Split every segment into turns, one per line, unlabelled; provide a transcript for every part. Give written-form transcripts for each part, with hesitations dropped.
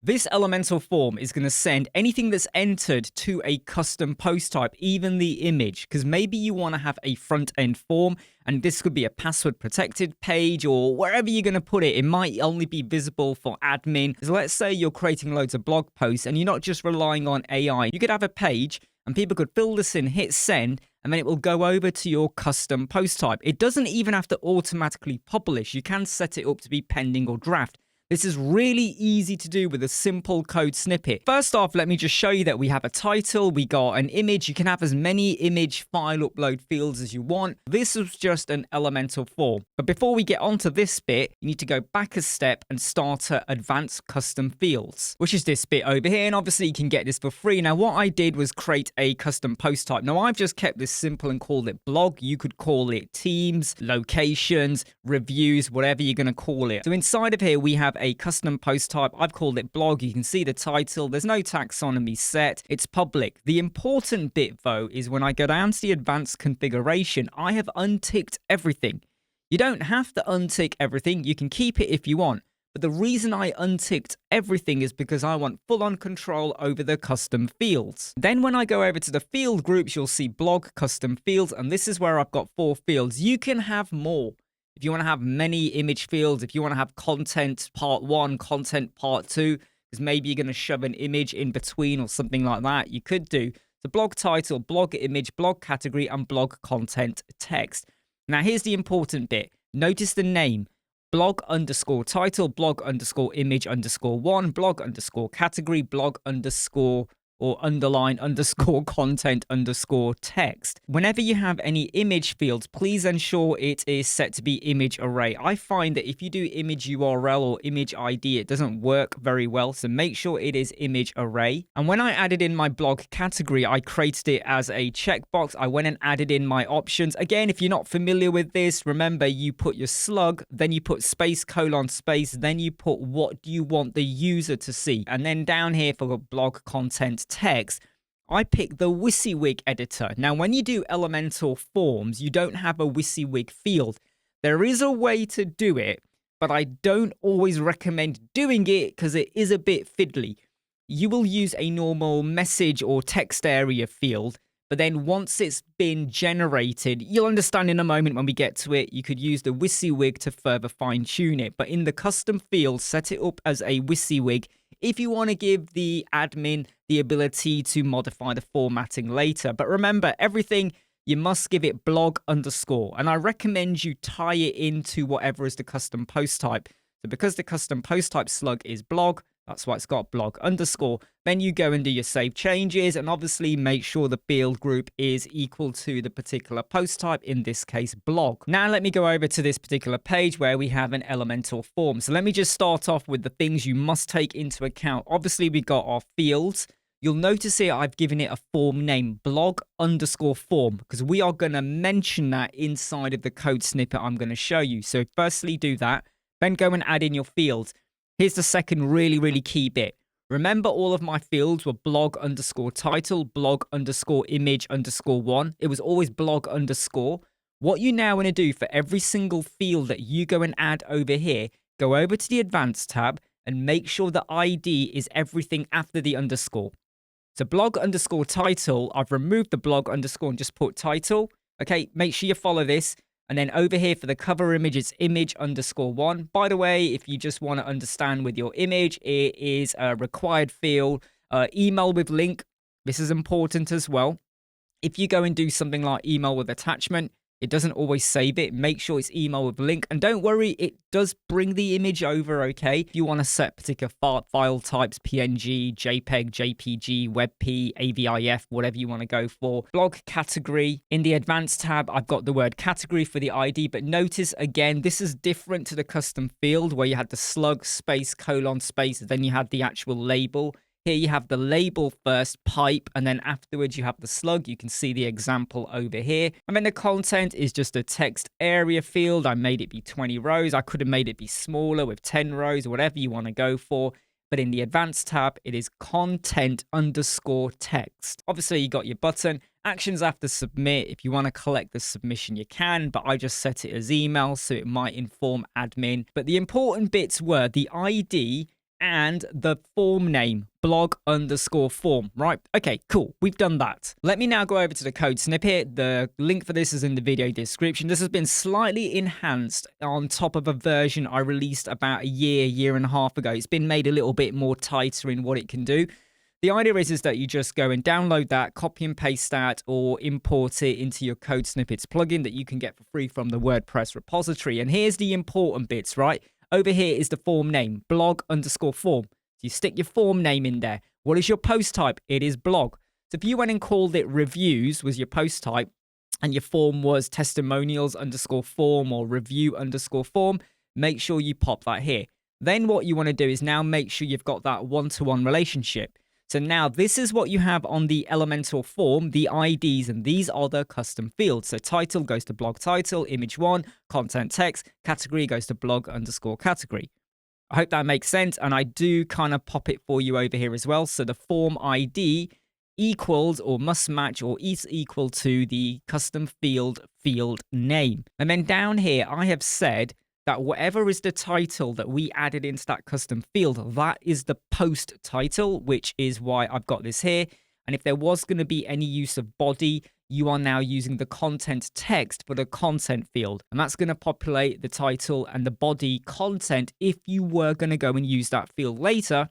This Elementor form is going to send anything that's entered to a custom post type, even the image, because maybe you want to have a front end form and this could be a password protected page or wherever you're going to put it. It might only be visible for admin. So let's say you're creating loads of blog posts and you're not just relying on AI. You could have a page and people could fill this in, hit send, and then it will go over to your custom post type. It doesn't even have to automatically publish. You can set it up to be pending or draft. This is really easy to do with a simple code snippet. First off, let me just show you that we have a title, we got an image. You can have as many image file upload fields as you want. This was just an Elementor form. But before we get onto this bit, you need to go back a step and start at advanced custom fields, which is this bit over here. And obviously you can get this for free. Now, what I did was create a custom post type. Now, I've just kept this simple and called it blog. You could call it teams, locations, reviews, whatever you're going to call it. So inside of here, we have a custom post type. I've called it blog. You can see the title. There's no taxonomy set. It's public. The important bit, though, is when I go down to the advanced configuration, I have unticked everything. You don't have to untick everything. You can keep it if you want. But the reason I unticked everything is because I want full-on control over the custom fields. Then when I go over to the field groups, you'll see blog custom fields. And this is where I've got 4 fields. You can have more. If you want to have many image fields, if you want to have content part 1, content part 2, because maybe you're going to shove an image in between or something like that, you could do the blog title, blog image, blog category, and blog content text. Now, here's the important bit. Notice the name. Blog underscore title, blog underscore image underscore 1, blog underscore category, blog underscore or underline underscore content underscore text. Whenever you have any image fields, please ensure it is set to be image array. I find that if you do image URL or image ID, it doesn't work very well. So make sure it is image array. And when I added in my blog category, I created it as a checkbox. I went and added in my options. Again, if you're not familiar with this, remember you put your slug, then you put space, colon, space, then you put what do you want the user to see. And then down here for blog content text, I pick the WYSIWYG editor. Now, when you do Elementor forms, you don't have a WYSIWYG field. There is a way to do it, but I don't always recommend doing it because it is a bit fiddly. You will use a normal message or text area field, but then once it's been generated, you'll understand in a moment when we get to it, you could use the WYSIWYG to further fine tune it. But in the custom field, set it up as a WYSIWYG if you want to give the admin the ability to modify the formatting later. But remember, everything, you must give it blog underscore. And I recommend you tie it into whatever is the custom post type. So because the custom post type slug is blog, that's why it's got blog underscore. Then you go and do your save changes and obviously make sure the field group is equal to the particular post type, in this case, blog. Now let me go over to this particular page where we have an Elementor form. So let me just start off with the things you must take into account. Obviously, we got our fields. You'll notice here I've given it a form name, blog underscore form, because we are going to mention that inside of the code snippet I'm going to show you. So firstly, do that. Then go and add in your fields. Here's the second really key bit. Remember, all of my fields were blog underscore title, blog underscore image underscore 1. It was always blog underscore. What you now want to do for every single field that you go and add over here, go over to the advanced tab and make sure the ID is everything after the underscore. So blog underscore title, I've removed the blog underscore and just put title. Okay, make sure you follow this. And then over here for the cover image, it's image underscore 1. By the way, if you just want to understand with your image, it is a required field. Email with link. This is important as well. If you go and do something like email with attachment, it doesn't always save it. Make sure it's email with link. And don't worry, it does bring the image over, okay? If you want to set particular file types, PNG, JPEG, JPG, WebP, AVIF, whatever you want to go for. Blog category. In the advanced tab, I've got the word category for the ID. But notice, again, this is different to the custom field where you had the slug, space, colon, space. Then you had the actual label. Here you have the label first, pipe, and then afterwards you have the slug. You can see the example over here. And then the content is just a text area field. I made it be 20 rows. I could have made it be smaller with 10 rows, whatever you want to go for. But in the advanced tab, it is content underscore text. Obviously, you got your button. Actions after submit. If you want to collect the submission, you can, but I just set it as email, so it might inform admin. But the important bits were the ID and the form name, blog_form, right? Okay, cool. We've done that. Let me now go over to the code snippet. The link for this is in the video description. This has been slightly enhanced on top of a version I released about a year and a half ago. It's been made a little bit more tighter in what it can do. The idea is that you just go and download that, copy and paste that, or import it into your code snippets plugin that you can get for free from the WordPress repository. And here's the important bits, right? Over here is the form name, blog_form. So you stick your form name in there. What is your post type? It is blog. So if you went and called it reviews was your post type, and your form was testimonials_form or review_form, make sure you pop that here. Then what you want to do is now make sure you've got that one-to-one relationship. So now this is what you have on the Elementor form, the IDs, and these are the custom fields. So title goes to blog title, image 1, content text, category goes to blog_category. I hope that makes sense, and I do kind of pop it for you over here as well. So the form ID equals or must match or is equal to the custom field name. And then down here, I have said that whatever is the title that we added into that custom field, that is the post title, which is why I've got this here. And if there was going to be any use of body, you are now using the content text for the content field. And that's going to populate the title and the body content if you were going to go and use that field later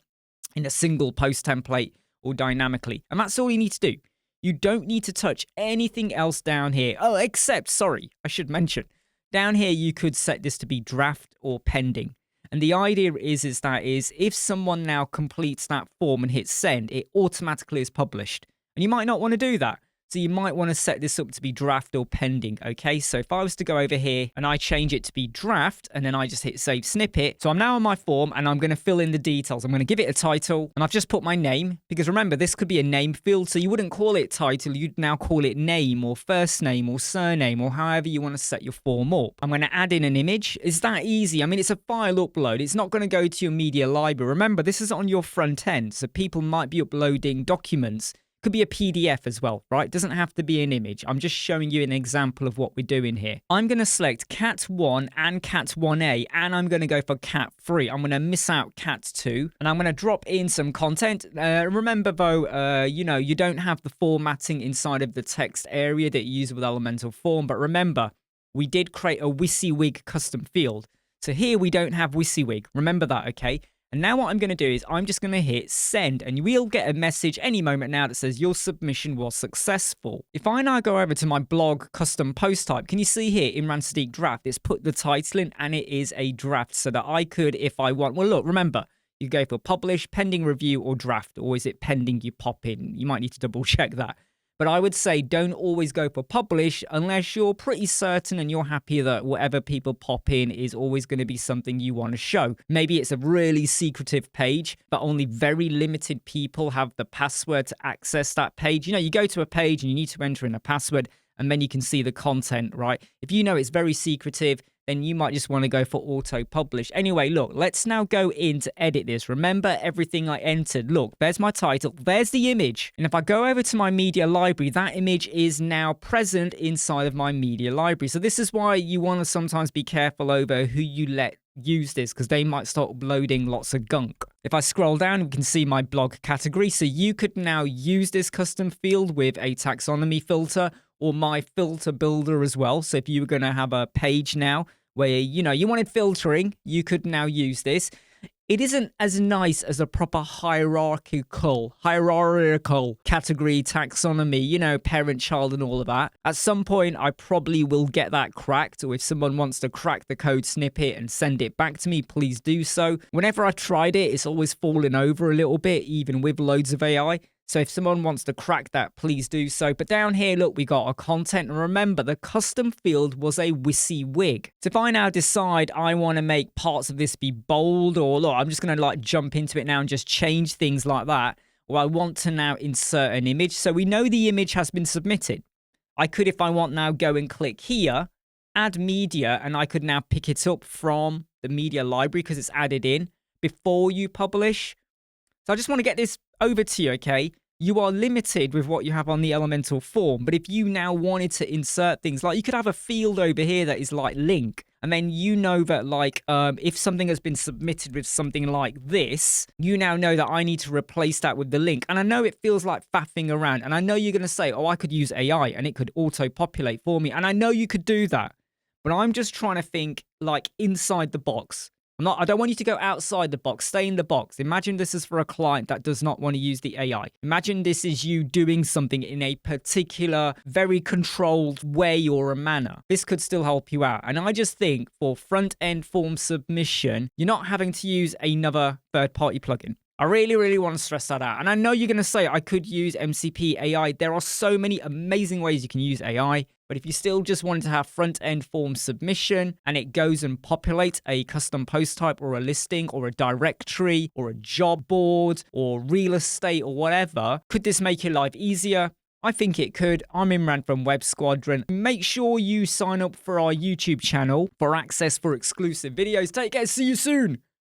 in a single post template or dynamically. And that's all you need to do. You don't need to touch anything else down here. Oh, except, sorry, I should mention, down here, you could set this to be draft or pending. And the idea is that if someone now completes that form and hits send, it automatically is published. And you might not want to do that. So you might want to set this up to be draft or pending, okay? So if I was to go over here and I change it to be draft and then I just hit save snippet. So I'm now on my form and I'm going to fill in the details. I'm going to give it a title and I've just put my name because remember, this could be a name field. So you wouldn't call it title. You'd now call it name or first name or surname or however you want to set your form up. I'm going to add in an image. It's that easy. I mean, it's a file upload. It's not going to go to your media library. Remember, this is on your front end. So people might be uploading documents. Could be a PDF as well, right? Doesn't have to be an image. I'm just showing you an example of what we're doing here. I'm going to select Cat1 and Cat1A, and I'm going to go for Cat3. I'm going to miss out Cat2, and I'm going to drop in some content. Remember, though, you don't have the formatting inside of the text area that you use with Elementor Form, but remember, we did create a WYSIWYG custom field. So here we don't have WYSIWYG. Remember that, okay? And now what I'm going to do is I'm just going to hit send and we'll get a message any moment now that says your submission was successful. If I now go over to my blog custom post type, can you see here Imran Siddiq draft? It's put the title in and it is a draft so that I could, if I want, well, look, remember, you go for publish, pending review or draft, or is it pending you pop in? You might need to double check that. But I would say don't always go for publish unless you're pretty certain and you're happy that whatever people pop in is always going to be something you want to show. Maybe it's a really secretive page, but only very limited people have the password to access that page. You know, you go to a page and you need to enter in a password and then you can see the content, right? If you know it's very secretive, then you might just want to go for auto publish. Anyway, look, let's now go in to edit this. Remember everything I entered. Look, there's my title, there's the image. And if I go over to my media library, that image is now present inside of my media library. So this is why you want to sometimes be careful over who you let use this because they might start uploading lots of gunk. If I scroll down, we can see my blog category. So you could now use this custom field with a taxonomy filter or my filter builder as well. So if you were going to have a page now where, you wanted filtering, you could now use this. It isn't as nice as a proper hierarchical category taxonomy, parent, child, and all of that. At some point, I probably will get that cracked, or if someone wants to crack the code snippet and send it back to me, please do so. Whenever I tried it, it's always fallen over a little bit, even with loads of AI. So if someone wants to crack that, please do so. But down here, look, we got our content. And remember, the custom field was a WYSIWYG. So if I now decide I want to make parts of this be bold, or look, I'm just going to jump into it now and just change things like that. Or I want to now insert an image. So we know the image has been submitted. I could, if I want now, go and click here, add media, and I could now pick it up from the media library because it's added in before you publish. So I just want to get this over to you, okay? You are limited with what you have on the Elementor form, but if you now wanted to insert things, like you could have a field over here that is like link, And then you know that like if something has been submitted with something like this, you now know that I need to replace that with the link. And I know it feels like faffing around. And I know you're going to say, oh, I could use AI and it could auto-populate for me. And I know you could do that. But I'm just trying to think like inside the box. I don't want you to go outside the box. Stay in the box. Imagine this is for a client that does not want to use the AI. Imagine this is you doing something in a particular, very controlled way or a manner. This could still help you out. And I just think for front-end form submission, you're not having to use another third-party plugin. I really, really want to stress that out. And I know you're going to say I could use MCP AI. There are so many amazing ways you can use AI. But if you still just wanted to have front-end form submission and it goes and populates a custom post type or a listing or a directory or a job board or real estate or whatever, could this make your life easier? I think it could. I'm Imran from Web Squadron. Make sure you sign up for our YouTube channel for access for exclusive videos. Take care. See you soon.